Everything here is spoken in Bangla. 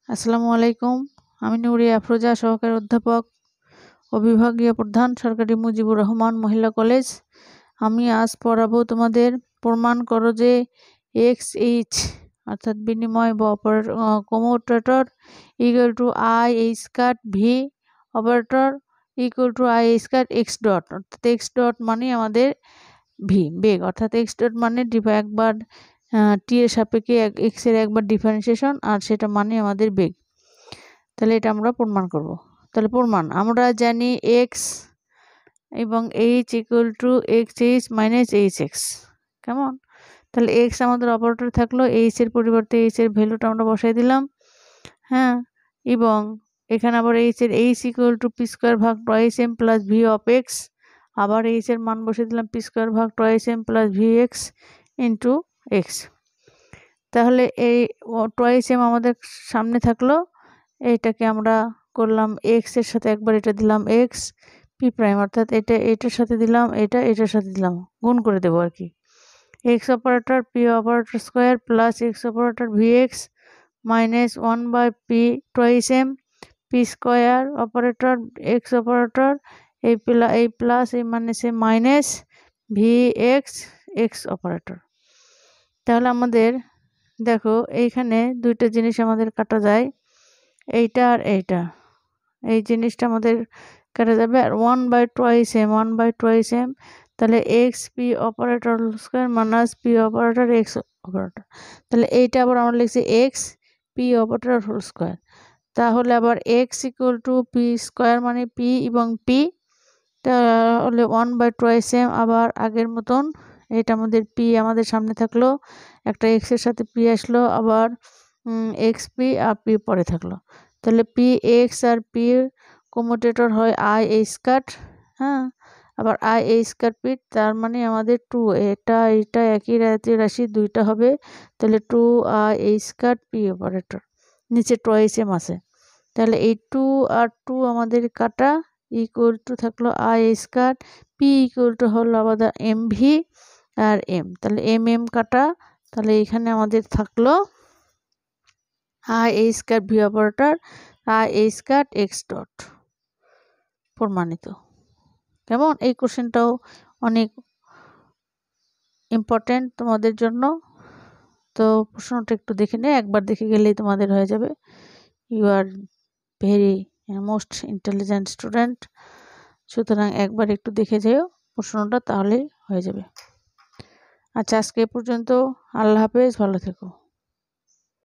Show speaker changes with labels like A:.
A: আসসালামু আলাইকুম। আমি নুরি আফরোজা, সহকারী অধ্যাপক ও বিভাগীয় প্রধান, সরকারি মুজিবুর রহমান মহিলা কলেজ। আমি আজ পড়াবো তোমাদের প্রমাণ করো যে এক্স এইচ অর্থাৎ বিনিময় বা commutator equal to I H square V operator equal to I H square x dot, অর্থাৎ এক্স ডট মানে আমাদের ভি বেগ, অর্থাৎ এক্স ডট মানে একবার টি এর সাপেক্ষে এক্স এর একবার ডিফারেন্সিয়েশন, আর সেটা মানে আমাদের বেগ। তাহলে এটা আমরা প্রমাণ করব। তাহলে প্রমাণ, আমরা জানি এক্স এবং H equal two x H minus H x. কেমন? তাহলে এক্স আমাদের অপারেটর থাকলো, এইচ এর পরিবর্তে এইচ এর ভ্যালুটা আমরা বসাই দিলাম। হ্যাঁ, এবং এখানে আবার H equal to P square ভাগ twice M plus V of X, আবার এইচ এর মান বসে দিলাম পি স্কোয়ার ভাগ twice M plus V X into X. তাহলে এই টয়েস এম আমাদের সামনে থাকলো, এইটাকে আমরা করলাম এক্স এর সাথে একবার এটা দিলাম এক্স পি প্রাইম, অর্থাৎ এটার সাথে দিলাম এটার সাথে দিলাম, গুণ করে দেবো আর কি। X operator P operator square plus X operator V X minus 1/পি twice M P square operator x operator এই প্লাস এই মানে সে minus V X X operator. তাহলে আমাদের দেখো এইখানে দুইটা জিনিস আমাদের কাটা যায়, এইটা আর এইটা, এই জিনিসটা আমাদের কাটা যাবে। আর 1/2m তাহলে x p operator square minus p operator x operator. তাহলে এইটা আবার আমরা লিখছি x p operator whole square. তাহলে আবার x equal to P square মানে পি এবং পি, তাহলে 1/2m আবার আগের মতন এটা আমাদের পি আমাদের সামনে থাকলো, একটা এক্স এর সাথে পি আসলো, আবার এক্স পি আর পি পরে থাকলো। তাহলে পি এক্স আর পি কমিউটেটর হয় আই এইচ স্কয়ার। হ্যাঁ, আবার আই এইচ স্কয়ার পি, তার মানে আমাদের 2, এটা একই রাশি দুইটা হবে, তাহলে 2 I H square P operator, নিচে টয়েস এম আছে। তাহলে এই 2 আর 2 আমাদের কাটা, ইকুয়াল টু থাকলো I H square, P equal to হলো আমাদের এম ভি আর এম, তাহলে এম কাটা, তাহলে এখানে আমাদের থাকলো I H square V operator I H square x dot. প্রমাণিত। কেমন? এই কোশ্চেনটাও অনেক ইম্পর্টেন্ট তোমাদের জন্য, তো প্রশ্নটা একটু দেখে নে, একবার দেখে গেলেই তোমাদের হয়ে যাবে। You are very most intelligent student, সুতরাং একবার একটু দেখে যেও প্রশ্নটা, তাহলেই হয়ে যাবে। আচ্ছা, আজকে এ পর্যন্ত। আল্লাহ হাফেজ, ভালো থেকো।